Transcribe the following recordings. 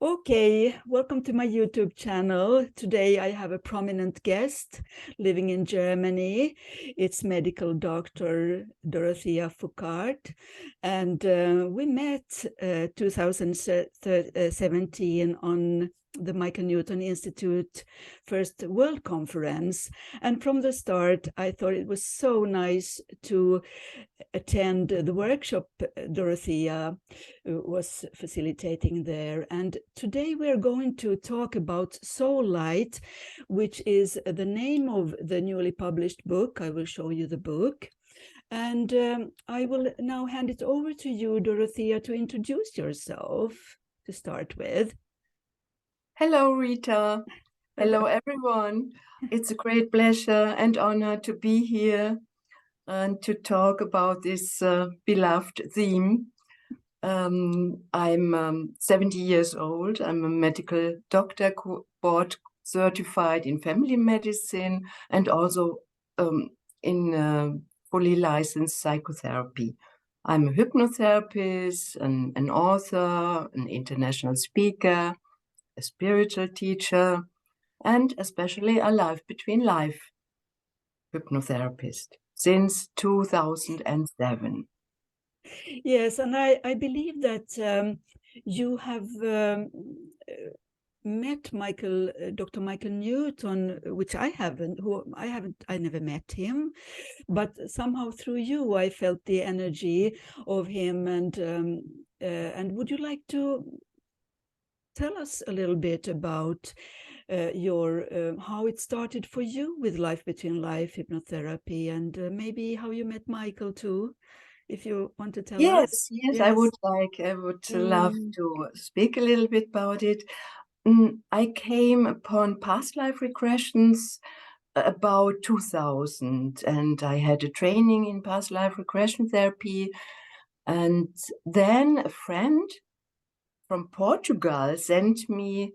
Okay, welcome to my YouTube channel. Today I have a prominent guest living in Germany. It's medical doctor Dorothea Fuckert. And we met 2017 on the Michael Newton Institute First World Conference. And from the start, I thought it was so nice to attend the workshop Dorothea was facilitating there. And today we're going to talk about Soul Light, which is the name of the newly published book. I will show you the book. And I will now hand it over to you, Dorothea, to introduce yourself to start with. Hello, Rita. Hello, everyone. It's a great pleasure and honor to be here and to talk about this beloved theme. I'm 70 years old. I'm a medical doctor, board certified in family medicine and also in fully licensed psychotherapy. I'm a hypnotherapist, an author, an international speaker, a spiritual teacher, and especially a life between life hypnotherapist since 2007. Yes, and I believe that you have met Dr. Michael Newton, which I haven't. I never met him, but somehow through you, I felt the energy of him. And would you like to tell us a little bit about your how it started for you with Life Between Life hypnotherapy, and maybe how you met Michael too, if you want to tell us? Yes, I would love to speak a little bit about it. I came upon past life regressions about 2000, and I had a training in past life regression therapy. And then a friend from Portugal sent me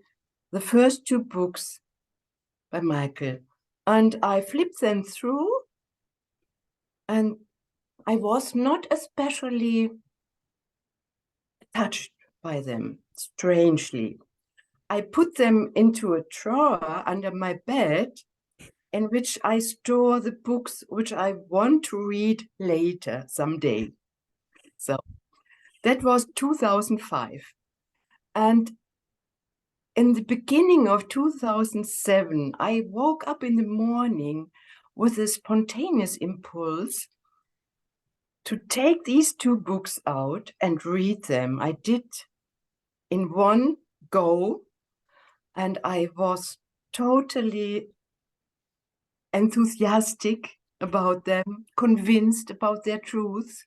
the first two books by Michael, and I flipped them through, and I was not especially touched by them, strangely. I put them into a drawer under my bed in which I store the books which I want to read later someday. So that was 2005. And in the beginning of 2007, I woke up in the morning with a spontaneous impulse to take these two books out and read them. I did in one go, and I was totally enthusiastic about them, convinced about their truth.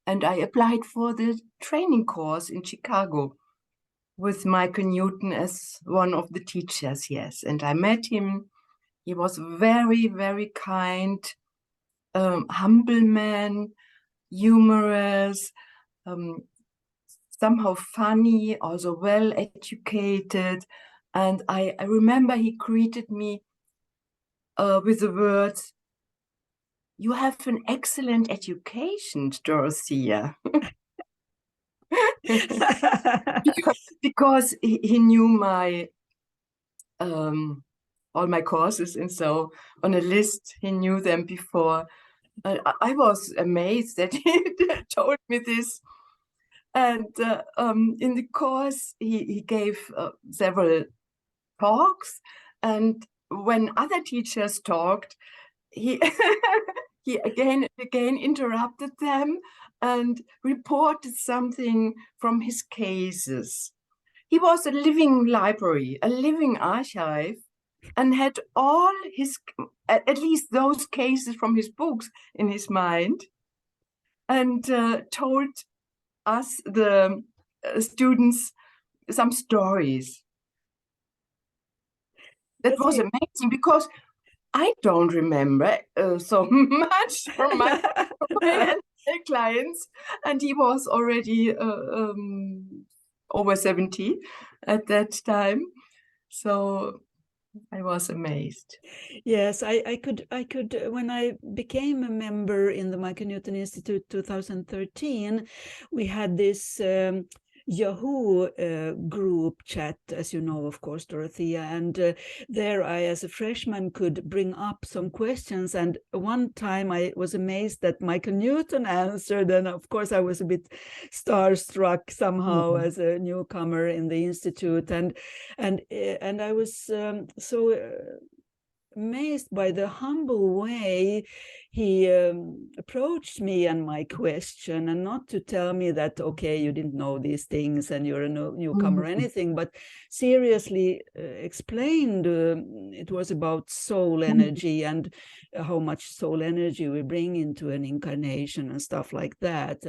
And I applied for the training course in Chicago with Michael Newton as one of the teachers, yes. And I met him. He was very, very kind, humble man, humorous, somehow funny, also well educated. And I remember he greeted me with the words, "You have an excellent education, Dorothea." because he knew my all my courses, and so on a list he knew them before. I was amazed that he told me this. And in the course he gave several talks, and when other teachers talked, he he again interrupted them and reported something from his cases. He was a living library, a living archive, and had all his, at least those cases from his books in his mind, and told us, the students, some stories. That was amazing, because I don't remember so much from my clients, and he was already over 70 at that time, so I was amazed. Yes, I could when I became a member in the Michael Newton Institute 2013, we had this Yahoo group chat, as you know, of course, Dorothea, and there I, as a freshman, could bring up some questions. And one time I was amazed that Michael Newton answered, and of course I was a bit starstruck somehow as a newcomer in the institute, and I was so amazed by the humble way he approached me and my question, and not to tell me that, okay, you didn't know these things and you're a newcomer or anything, but seriously explained it was about soul energy and how much soul energy we bring into an incarnation and stuff like that.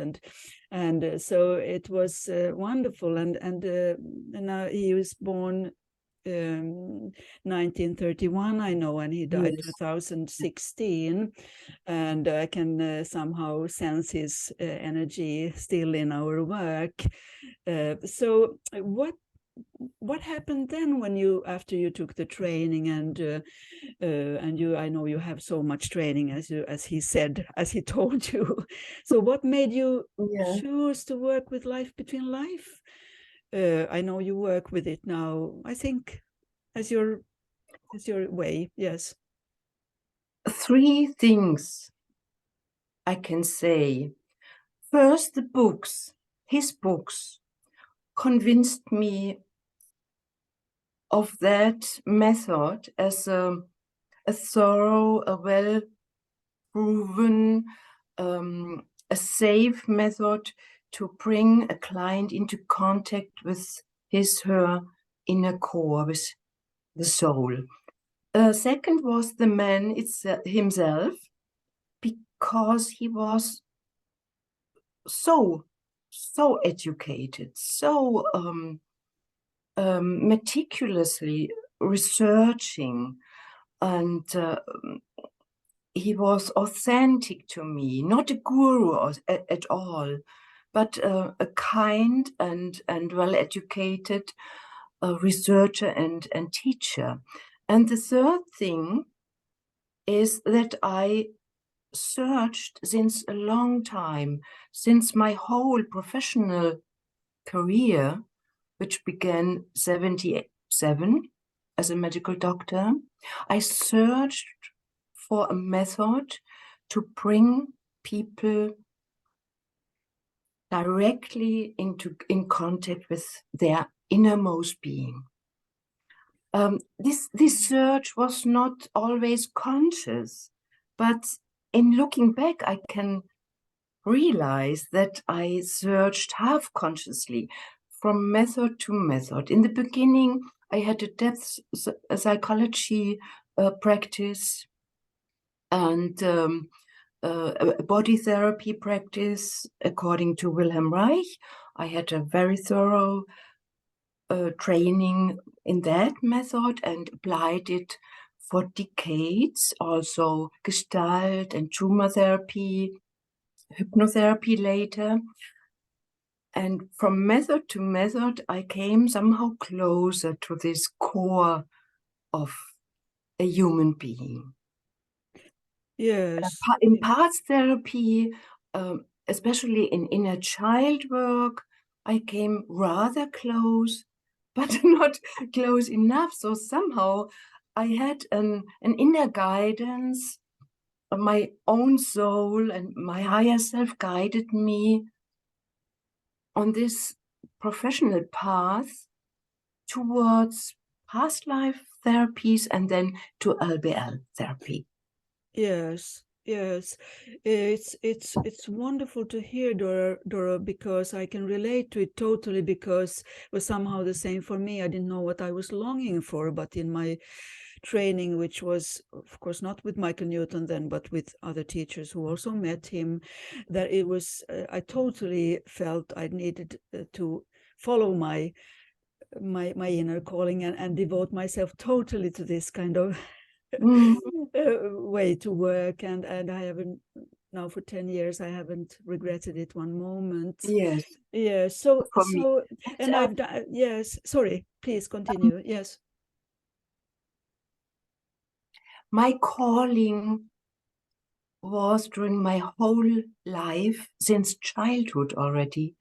And so it was wonderful. And he was born 1931, I know, and he died 2016, and I can somehow sense his energy still in our work. So what happened then when after you took the training, and you, I know you have so much training, as he said, as he told you. So what made you choose to work with Life Between Life? I know you work with it now, I think, as your way. Yes. 3 things I can say. First, the books, his books, convinced me of that method as a thorough, a well-proven, a safe method to bring a client into contact with her inner core, with the soul. Second was the man himself, because he was so educated, so meticulously researching, and he was authentic to me, not a guru at all, but a kind and well-educated researcher and teacher. And the third thing is that I searched since a long time, since my whole professional career, which began 1977 as a medical doctor. I searched for a method to bring people directly in contact with their innermost being. This search was not always conscious, but in looking back, I can realize that I searched half consciously from method to method. In the beginning, I had a depth psychology practice and a body therapy practice according to Wilhelm Reich. I had a very thorough training in that method and applied it for decades. Also Gestalt and Tumor therapy, hypnotherapy later. And from method to method, I came somehow closer to this core of a human being. Yes. In parts therapy, especially in inner child work, I came rather close, but not close enough. So somehow I had an inner guidance. My own soul and my higher self guided me on this professional path towards past life therapies and then to LBL therapy. Yes, yes, it's wonderful to hear, Dora, because I can relate to it totally, because it was somehow the same for me. I didn't know what I was longing for, but in my training, which was, of course, not with Michael Newton then, but with other teachers who also met him, that it was, I totally felt I needed to follow my inner calling and devote myself totally to this kind of way to work, and I haven't, now for 10 years I haven't regretted it one moment. Yes. So For me. and I've done, yes, sorry, please continue. Yes. My calling was during my whole life, since childhood already,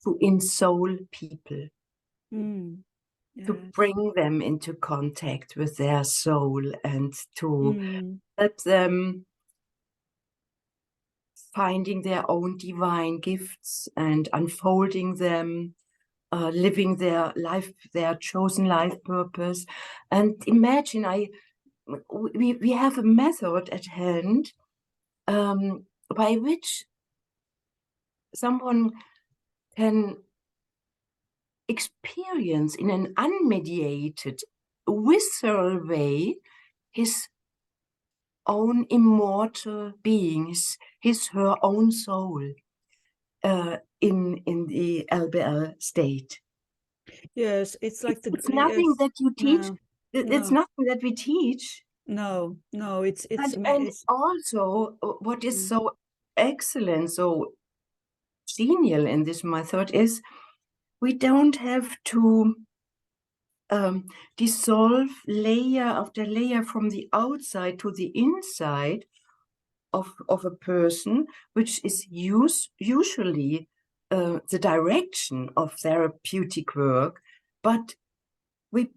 to ensoul people, Yes. to bring them into contact with their soul and to help them finding their own divine gifts and unfolding them, living their life, their chosen life purpose. And imagine, we have a method at hand by which someone can experience in an unmediated, visceral way his own immortal being, her own soul in the LBL state. Yes, it's like it's nothing that you teach. It's nothing that we teach. No, it's and also what is so excellent, so genial in this method is we don't have to dissolve layer after layer from the outside to the inside of a person, which is usually the direction of therapeutic work, but we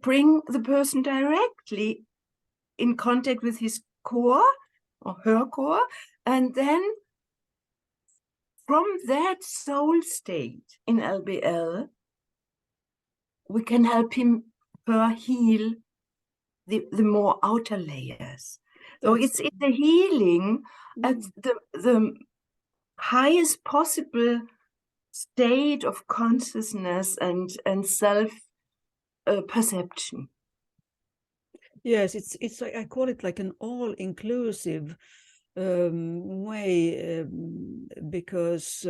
bring the person directly in contact with his core or her core, and then from that soul state in LBL, we can help her heal the more outer layers. So it's a healing at the highest possible state of consciousness and self perception. Yes, it's like, I call it like an all-inclusive way, because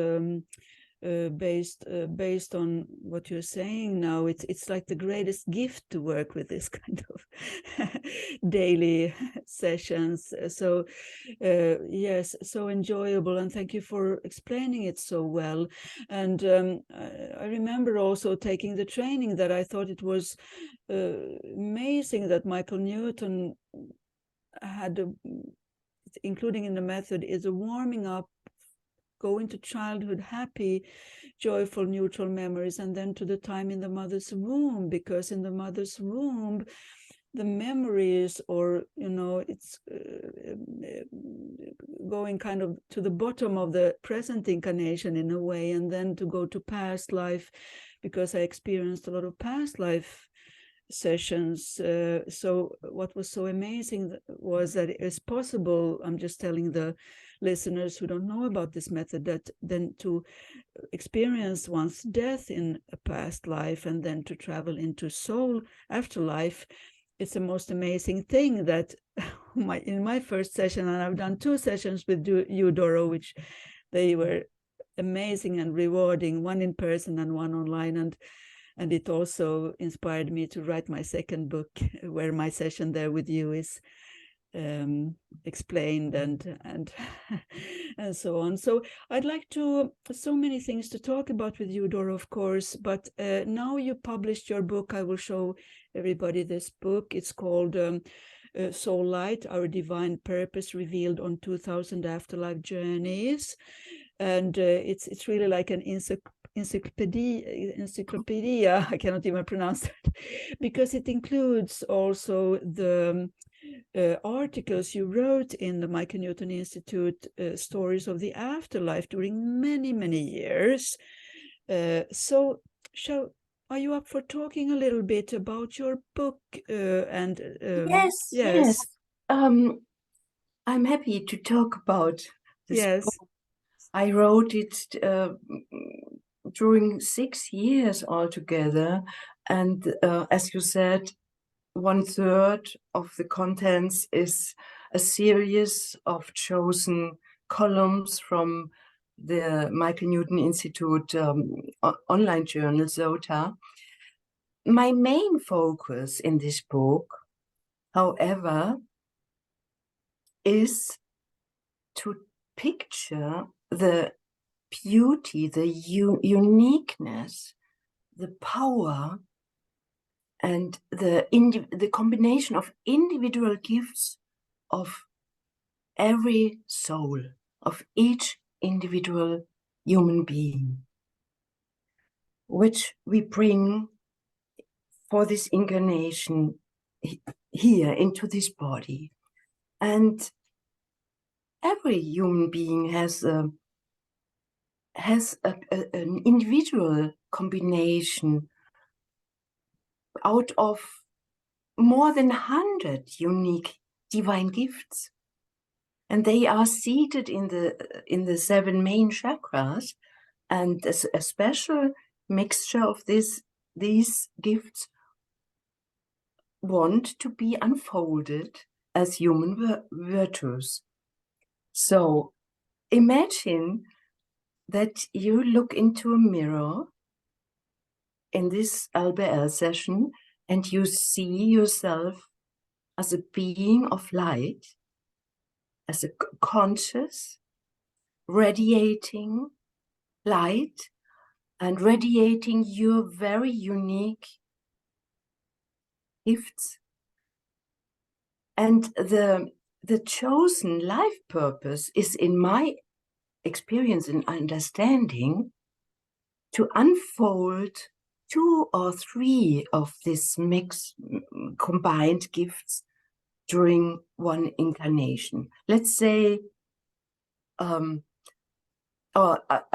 based on what you're saying now, it's like the greatest gift to work with this kind of daily sessions. So yes, so enjoyable, and thank you for explaining it so well. And I remember also taking the training, that I thought it was amazing that Michael Newton had including in the method, is a warming up, go into childhood, happy, joyful, neutral memories, and then to the time in the mother's womb, because in the mother's womb, the memories, or it's going kind of to the bottom of the present incarnation in a way, and then to go to past life, because I experienced a lot of past life sessions. So what was so amazing was that it is possible, I'm just telling the listeners who don't know about this method, that then to experience one's death in a past life and then to travel into soul afterlife. It's the most amazing thing that in my first session, and I've done 2 sessions with you, Doro, which they were amazing and rewarding, one in person and one online, and it also inspired me to write my second book, where my session there with you is explained and and so on. So I'd like so many things to talk about with you, Doro, of course, but now you published your book. I will show everybody this book. It's called Soul Light, Our Divine Purpose Revealed on 2000 Afterlife Journeys. And it's really like an encyclopedia, I cannot even pronounce that, because it includes also the articles you wrote in the Michael Newton Institute, Stories of the Afterlife, during many, many years. So are you up for talking a little bit about your book? Yes. I'm happy to talk about this book. I wrote it during 6 years altogether, and as you said, 1/3 of the contents is a series of chosen columns from the Michael Newton Institute online journal, ZOTA. My main focus in this book, however, is to picture the beauty, the uniqueness, the power, and the combination of individual gifts of every soul, of each individual human being. which we bring for this incarnation here into this body. And every human being has an individual combination out of more than 100 unique divine gifts. And they are seated in the 7 main chakras, and a special mixture of these gifts want to be unfolded as human virtues. So imagine that you look into a mirror in this LBL session and you see yourself as a being of light, as a conscious, radiating light and radiating your very unique gifts. And the chosen life purpose is, in my experience and understanding, to unfold 2 or 3 of this combined gifts during one incarnation. Let's say, I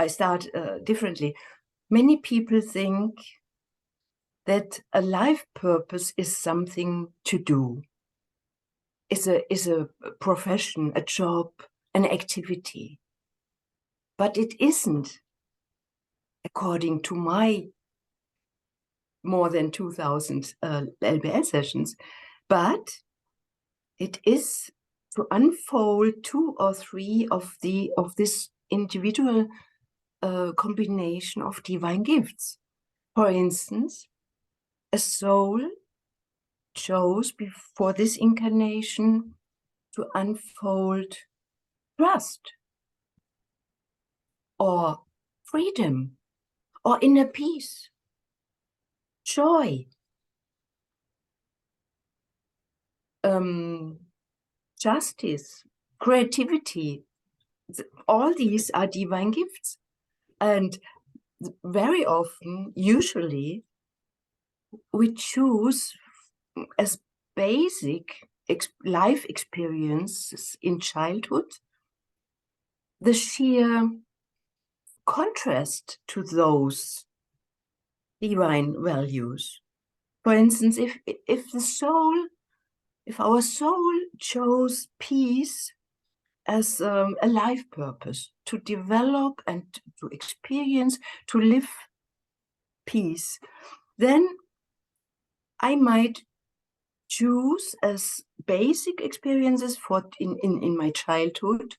start differently. Many people think that a life purpose is something to do, is a profession, a job, an activity. But it isn't, according to my more than 2,000 LBL sessions, but it is to unfold 2 or 3 of this individual combination of divine gifts. For instance, a soul chose before this incarnation to unfold trust, or freedom, or inner peace, joy, justice, creativity. All these are divine gifts. And very often, usually, we choose as basic life experiences in childhood the sheer contrast to those divine values. For instance, if our soul chose peace as a life purpose, to develop and to experience, to live peace, then I might choose as basic experiences in my childhood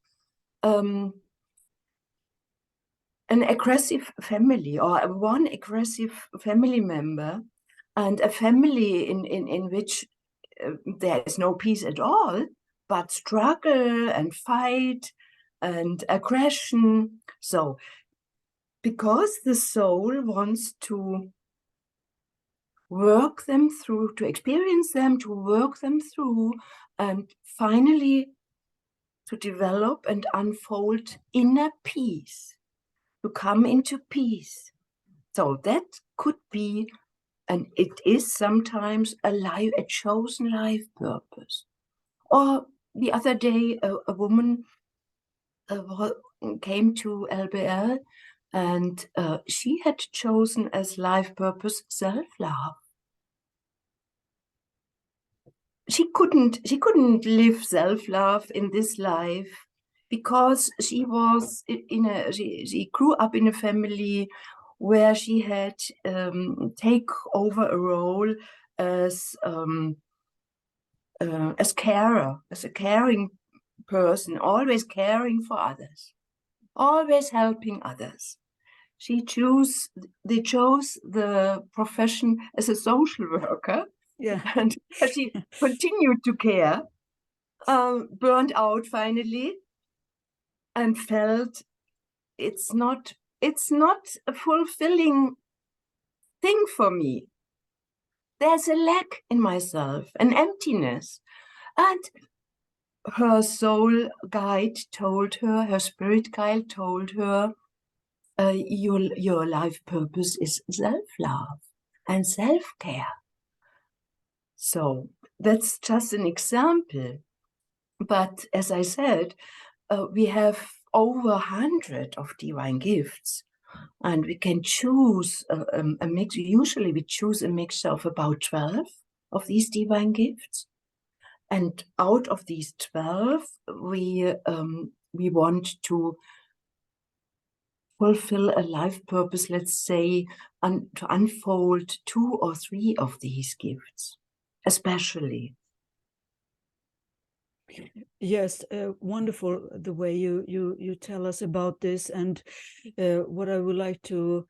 an aggressive family, or one aggressive family member, and a family in which there is no peace at all, but struggle and fight and aggression. So, because the soul wants to work them through, to experience them, to work them through, and finally to develop and unfold inner peace, to come into peace. So that could be, and it is sometimes, a chosen life purpose. Or the other day, a woman came to LBL, and she had chosen as life purpose self-love. She couldn't live self-love in this life because she was she grew up in a family where she had take over a role as carer, as a caring person, always caring for others, always helping others. They chose the profession as a social worker. Yeah. And she continued to care, burned out finally, and felt it's not a fulfilling thing for me. There's a lack in myself, an emptiness. And her soul guide told her, her spirit guide told her, your life purpose is self-love and self-care. So that's just an example. But as I said, we have over 100 of divine gifts, and we can choose a mix. Usually we choose a mixture of about 12 of these divine gifts. And out of these 12, we want to fulfill a life purpose, let's say, to unfold 2 or 3 of these gifts, especially. Yes, wonderful the way you tell us about this, and what I would like to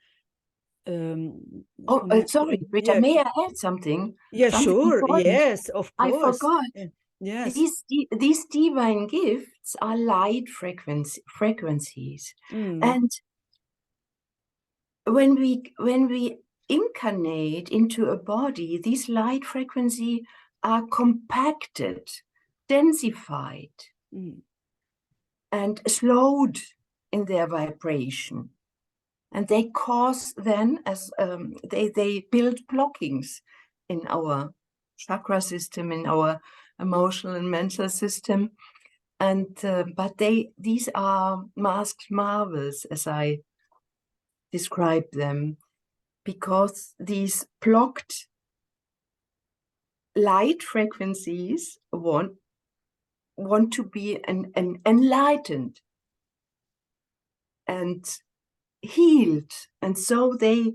Sorry, Rita, yeah, may I add something? yeah, Something sure, important. yes, of I course. forgot. Yes. These divine gifts are light frequencies. And when we incarnate into a body, these light frequencies are compacted, densified, and slowed in their vibration. And they cause then, as they build blockings in our chakra system, in our emotional and mental system. And but these are masked marvels, as I describe them, because these blocked light frequencies want to be enlightened and healed, and so they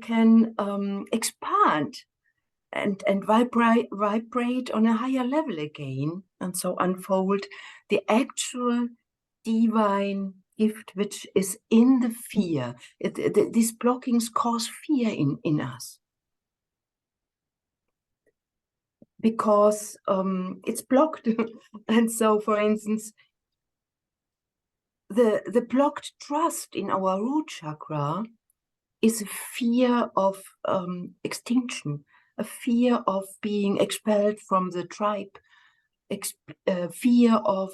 can expand and vibrate on a higher level again, and so unfold the actual divine gift which is in the fear. These blockings cause fear in us, because it's blocked. And so, for instance, the blocked trust in our root chakra is a fear of extinction, a fear of being expelled from the tribe, fear of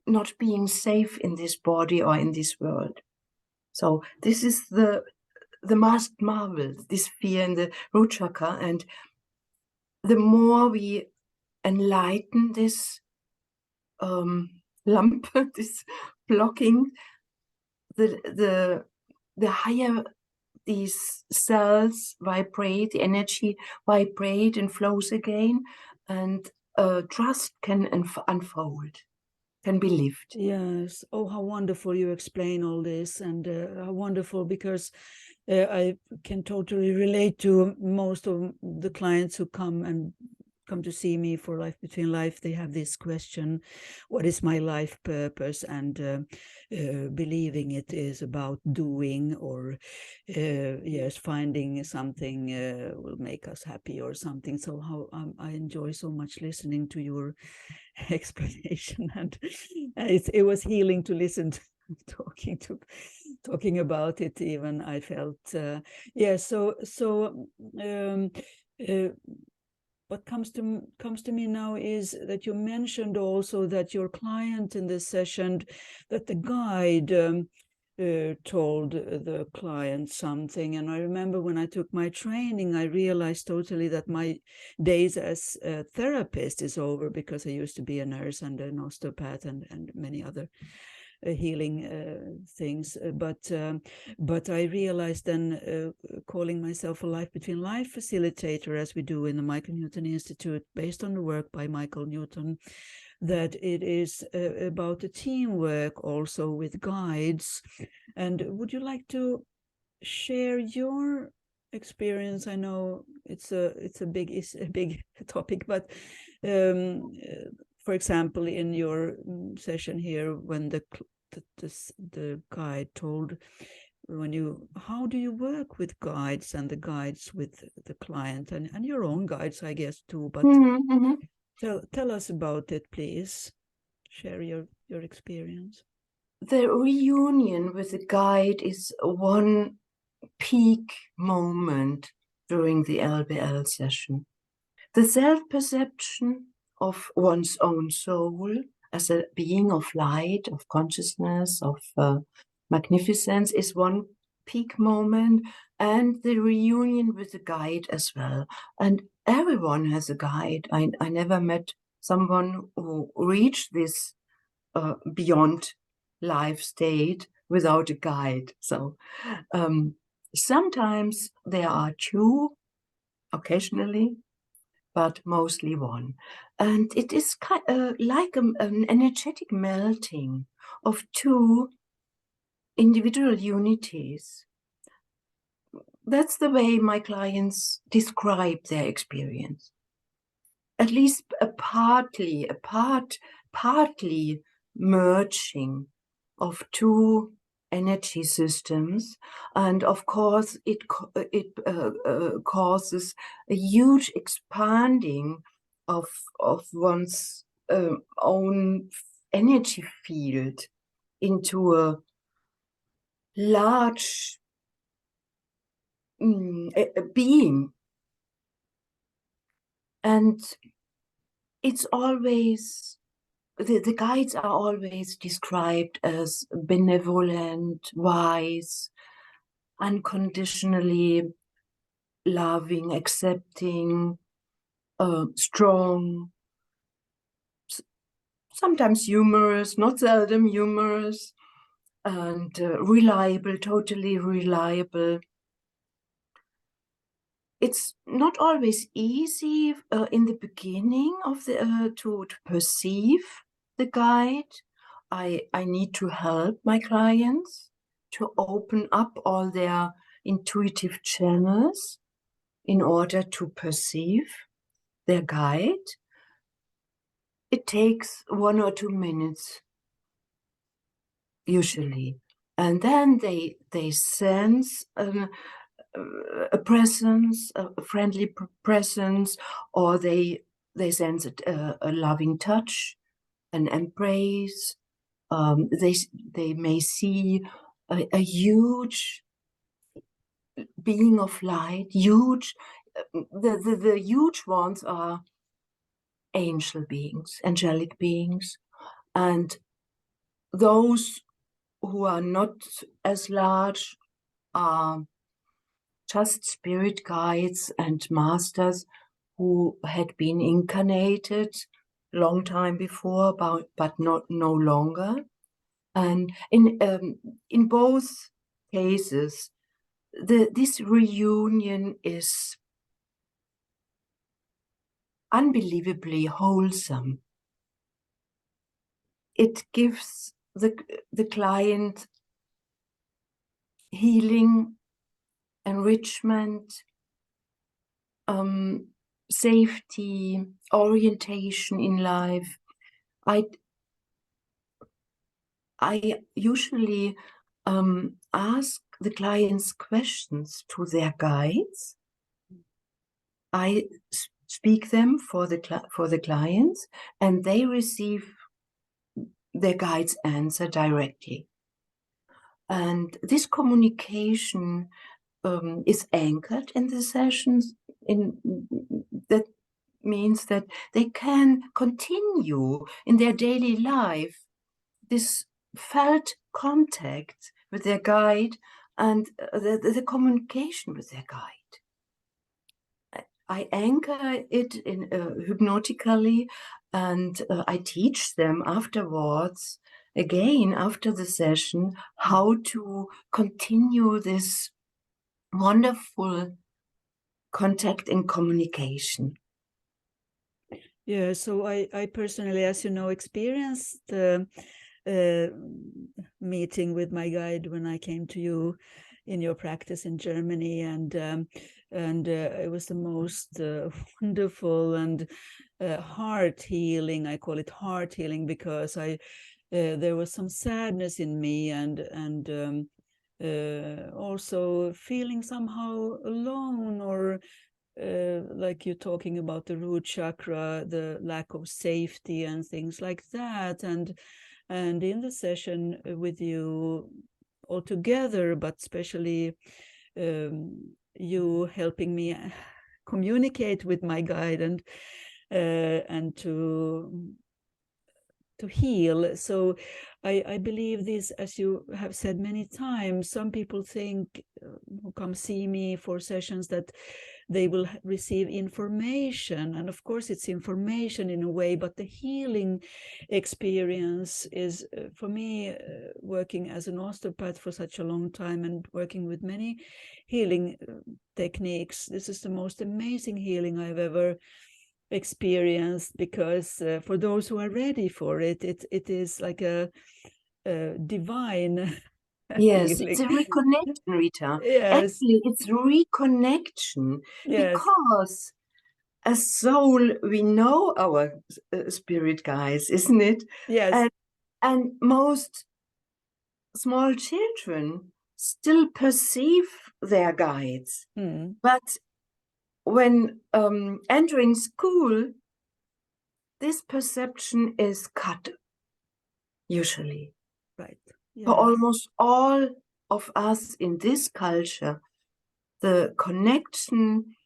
not being safe in this body or in this world. So this is the masked marvel, this fear in the root chakra. And the more we enlighten this lump, this blocking, the higher these cells vibrate, the energy vibrate and flows again, and trust can unfold, can be lived. Yes. Oh, how wonderful you explain all this, and how wonderful, because I can totally relate to most of the clients who come to see me for Life Between Life. They have this question, what is my life purpose? And believing it is about doing, or yes, finding something will make us happy or something. So how I enjoy so much listening to your explanation, and it was healing to listen to talking about it. Even I felt yeah. So what comes to me now is that you mentioned also that your client in this session, that the guide told the client something. And I remember when I took my training, I realized totally that my days as a therapist is over, because I used to be a nurse and an osteopath and many other healing things. But I realized then, calling myself a Life Between Life facilitator, as we do in the Michael Newton Institute, based on the work by Michael Newton, that it is about a teamwork also with guides. And would you like to share your experience? I know it's a big topic, but for example, in your session here, when the guide told, how do you work with guides, and the guides with the client, and your own guides, I guess, too, but tell us about it, please. Share your experience. The reunion with the guide is one peak moment during the LBL session. The self-perception of one's own soul as a being of light, of consciousness, of magnificence is one peak moment, and the reunion with the guide as well. And everyone has a guide. I never met someone who reached this beyond life state without a guide. So sometimes there are two, occasionally, but mostly one. And it is like an energetic melting of two individual unities. That's the way my clients describe their experience. At least partly merging of two energy systems, and of course it causes a huge expanding of one's own energy field into a large a being. And it's always, the guides are always described as benevolent, wise, unconditionally loving, accepting, strong, sometimes humorous, not seldom humorous, and reliable, totally reliable. It's not always easy in the beginning of the to perceive the guide. I need to help my clients to open up all their intuitive channels in order to perceive their guide. It takes 1 or 2 minutes usually, and then they sense a presence, a friendly presence, or they sense a loving touch, an embrace. They may see a huge being of light. Huge, the huge ones are angel beings, angelic beings, and those who are not as large are just spirit guides and masters who had been incarnated long time before, but no longer. And in both cases, this reunion is unbelievably wholesome. It gives the client healing, enrichment, safety, orientation in life. I usually ask the clients questions to their guides. I speak them for the clients, and they receive their guide's answer directly. And this communication is anchored in the sessions. That means that they can continue in their daily life this felt contact with their guide and the communication with their guide. I anchor it in hypnotically, and I teach them afterwards, again after the session, how to continue this wonderful contact and communication. Yeah, so I personally, as you know, experienced meeting with my guide when I came to you in your practice in Germany, and it was the most wonderful and heart healing. I call it heart healing because there was some sadness in me, and also feeling somehow alone, or like you're talking about the root chakra, the lack of safety and things like that. And in the session with you all together, but especially you helping me communicate with my guide and to to heal. So I believe this, as you have said many times, some people think who come see me for sessions that they will receive information. And of course it's information in a way, but the healing experience is, for me, working as an osteopath for such a long time and working with many healing techniques, this is the most amazing healing I've ever experienced, because for those who are ready for it, it is like a divine Yes, healing. it's a reconnection, Rita. Yes. Actually, it's reconnection, Yes. because as soul, we know our spirit guides, isn't it? Yes. And most small children still perceive their guides. But when entering school, this perception is cut, usually. Right. For Yeah. almost all of us in this culture, the connection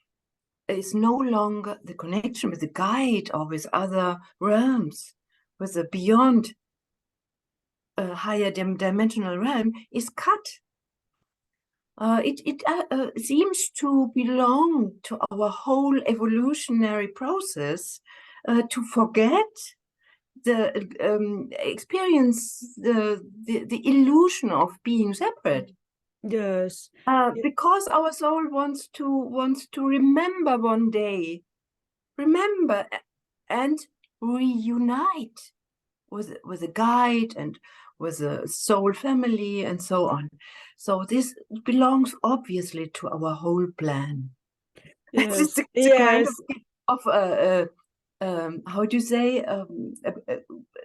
is no longer the connection with the guide or with other realms, with the beyond higher dimensional realm is cut. It seems to belong to our whole evolutionary process to forget the experience the illusion of being separate. Yes. Because our soul wants to remember one day, remember and reunite with a guide and with a soul family and so on. So this belongs obviously to our whole plan. Yes. It's a kind of how do you say, a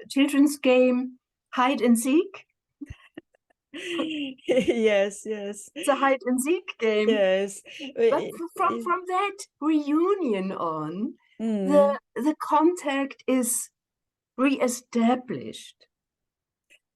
children's game, hide and seek. Yes. Yes. It's a hide and seek game. Yes. But from that reunion on, the contact is re-established.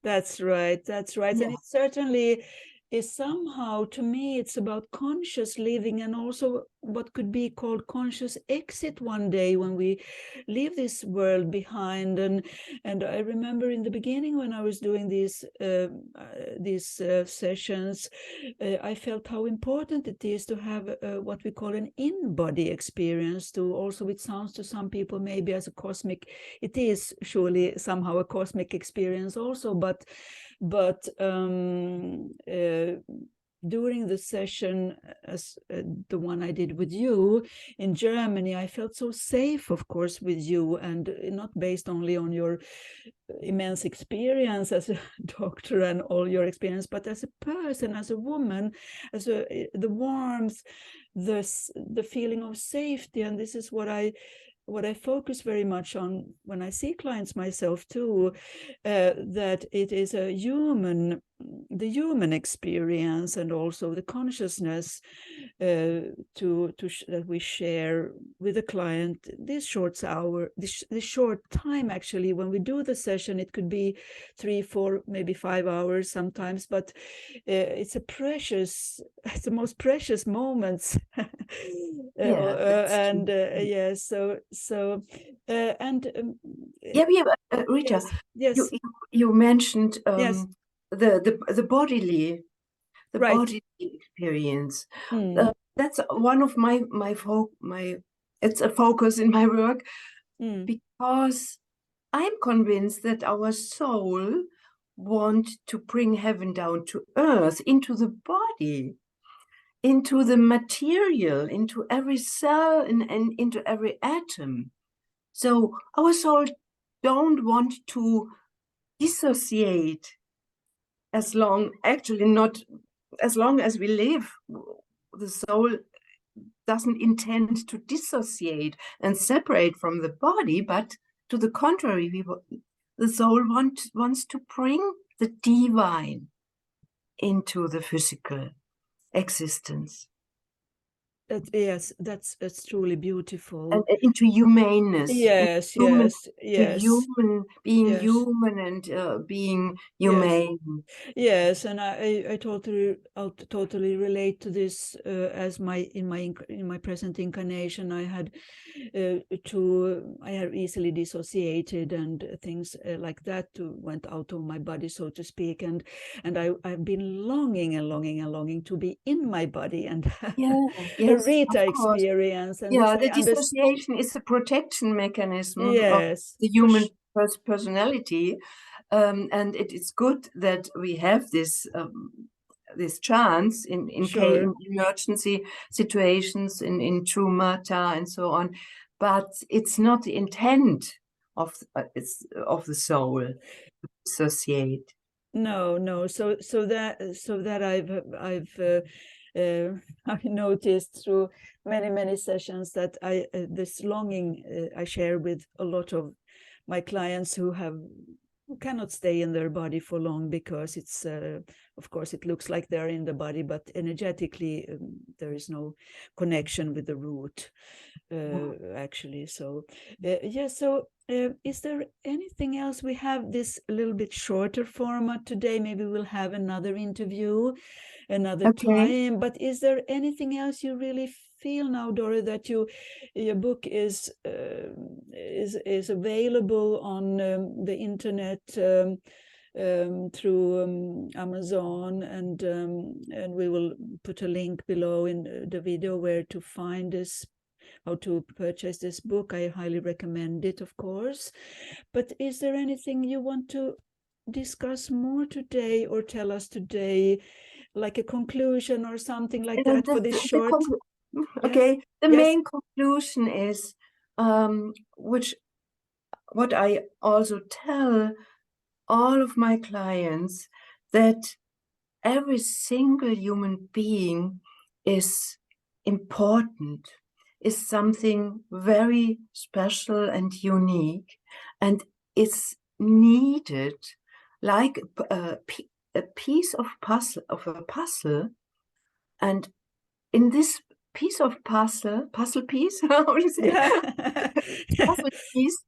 That's right. That's right. Yeah. And it certainly is somehow, to me, it's about conscious living, and also what could be called conscious exit one day when we leave this world behind. And I remember in the beginning when I was doing these sessions, I felt how important it is to have what we call an in-body experience, to also, it sounds to some people maybe as a cosmic, it is surely somehow a cosmic experience also, but during the session, as the one I did with you in Germany, I felt so safe, of course, with you, and not based only on your immense experience as a doctor and all your experience, but as a person, as a woman, as the warmth, the feeling of safety. And this is what I focus very much on when I see clients myself too, that it is the human experience, and also the consciousness that we share with the client. This short time, actually, when we do the session, it could be 3, 4, maybe 5 hours sometimes, but it's the most precious moments. Rita, yes. you mentioned Yes. the bodily experience. That's one of my it's a focus in my work, because I'm convinced that our soul wants to bring heaven down to earth, into the body, into the material, into every cell and into every atom. So our soul don't want to dissociate not as long as we live. The soul doesn't intend to dissociate and separate from the body, but to the contrary, the soul wants to bring the divine into the physical existence. Yes, that's truly beautiful. and into humaneness, Yes, human, yes, yes, being yes. human and being Yes. humane. Yes, and I totally relate to this as in my present incarnation. I had I have easily dissociated and things like that went out of my body, so to speak, and I've been longing and longing and longing to be in my body and Yeah, a yes, Rita of course. experience, and Yeah, this the I understand. dissociation is a protection mechanism of Yes, the human personality, and it is good that we have this chance in sure. emergency situations, in traumata and so on, but it's not the intent of of the soul to dissociate. No. So that I've noticed through many sessions that this longing I share with a lot of my clients who cannot stay in their body for long because it's of course it looks like they're in the body, but energetically there is no connection with the root actually. So so is there anything else? We have this a little bit shorter format today. Maybe we'll have another interview another Okay. time, but is there anything else you really feel now, Dora, that your book is available on the internet through Amazon, and we will put a link below in the video where to find this, how to purchase this book. I highly recommend it, of course. But is there anything you want to discuss more today or tell us today, like a conclusion or something like that for this short? Okay, the Yes. main conclusion is what I also tell all of my clients, that every single human being is important, is something very special and unique, and is needed like a piece of a puzzle. And in this piece of puzzle piece, how do you say? Yeah. Puzzle piece,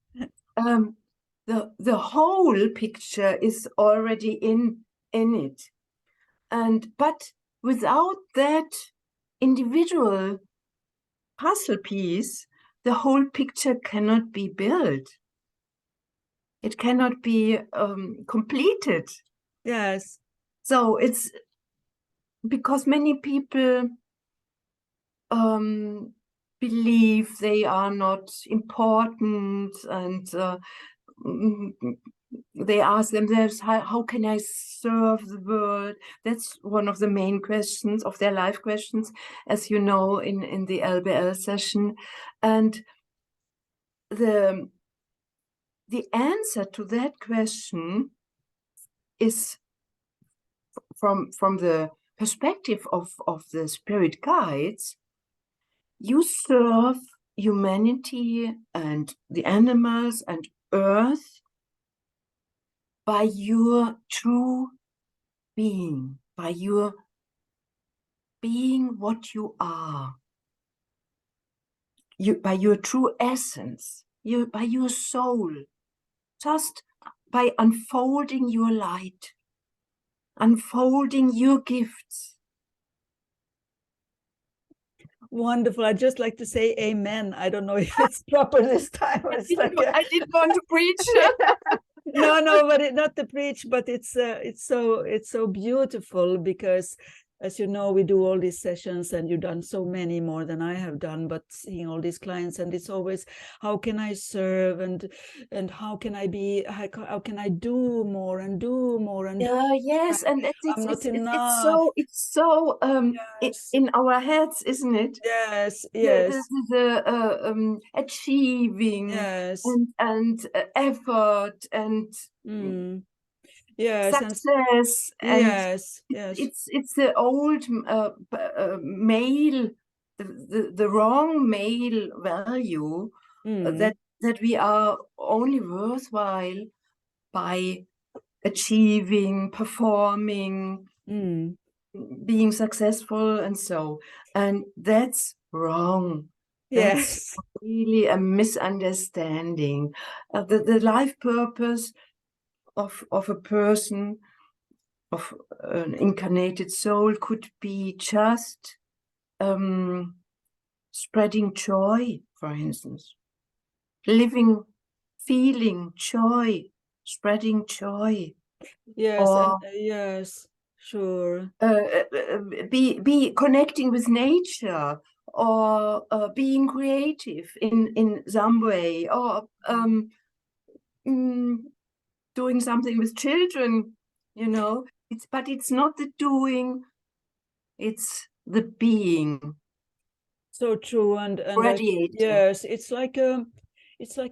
the whole picture is already in it, but without that individual puzzle piece, the whole picture cannot be built. It cannot be completed. Yes. So it's because many people believe they are not important, and they ask themselves, how can I serve the world? That's one of the main questions of their life questions, as you know, in the LBL session. And the answer to that question is from the perspective of the spirit guides. You serve humanity and the animals and earth by your true being, by your being what you are, by your true essence, by your soul, just by unfolding your light, unfolding your gifts. Wonderful. I'd just like to say amen. I don't know if it's proper this time. Or I didn't want to preach. No, but not to preach, but it's so beautiful, because as you know, we do all these sessions and you've done so many more than I have done, but seeing all these clients, and it's always, how can I serve, and how can I be, how can I do more and do more, and yes, and I'm not enough. it's so Yes. in our heads, isn't it? Yes, The achieving yes. and effort and Yes, success, and yes. it's the old male, the wrong male value that we are only worthwhile by achieving, performing. being successful and so. And that's wrong. That's Yes. really a misunderstanding. The life purpose of a person, of an incarnated soul, could be just spreading joy, for instance. Living, feeling joy, spreading joy. Yes, Or and yes, sure. be connecting with nature, or being creative in some way, or doing something with children, you know. But it's not the doing, it's the being. So true, and Radiating. yes, it's like a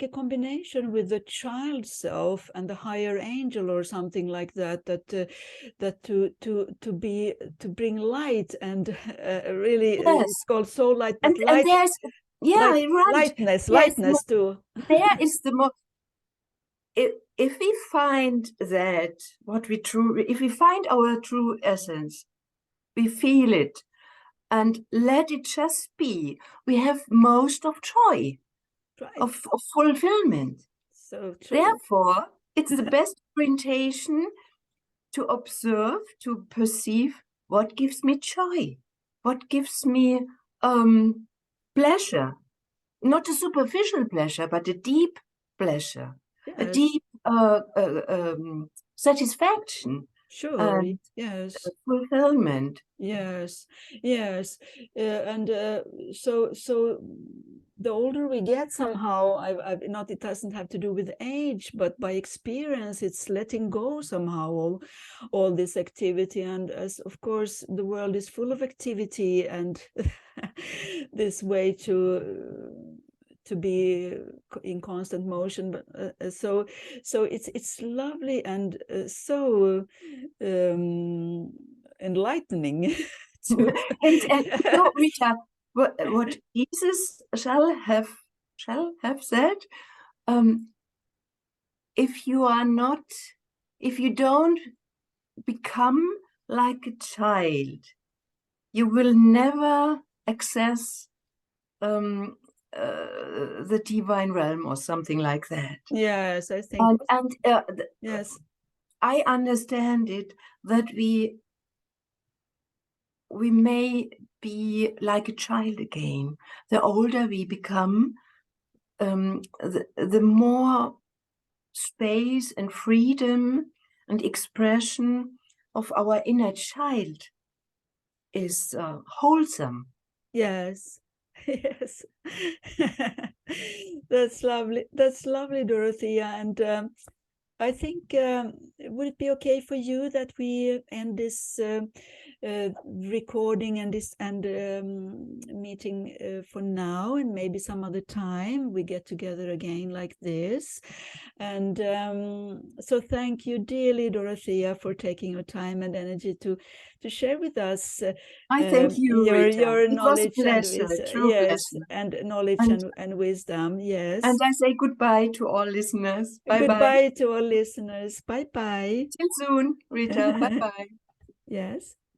combination with the child self and the higher angel or something like that. That to bring light and really, Yes, it's called soul light, but and there's, yeah, light, right. lightness too. There is the more. If we find that if we find our true essence, we feel it and let it just be, we have most of joy, Right. of fulfillment. So true. Therefore, it's the best orientation to observe, to perceive what gives me joy, what gives me pleasure, not a superficial pleasure, but a deep pleasure, a Yes. deep satisfaction, Sure. and Yes. fulfillment. Yes. Yes. And so the older we get, somehow, I've not, it doesn't have to do with age, but by experience, it's letting go somehow all this activity. And as of course the world is full of activity and this way to be in constant motion, but so it's lovely and so enlightening to And no, Rita, what Jesus shall have said, if you don't become like a child, you will never access the divine realm, or something like that. Yes, I think. And Yes. I understand it, that we may be like a child again. The older we become, the more space and freedom and expression of our inner child is wholesome. Yes. Yes. That's lovely. That's lovely, Dorothea. And I think, would it be okay for you that we end this recording and this meeting for now, and maybe some other time we get together again like this? And so thank you dearly, Dorothea, for taking your time and energy to share with us I thank you, your Rita. It was a knowledge and pleasure, wisdom. true Yes, pleasure. and knowledge and wisdom. Yes. And I say goodbye to all listeners. Bye-bye. Goodbye to all listeners. Bye-bye. Till soon, Rita. Bye-bye. Yes.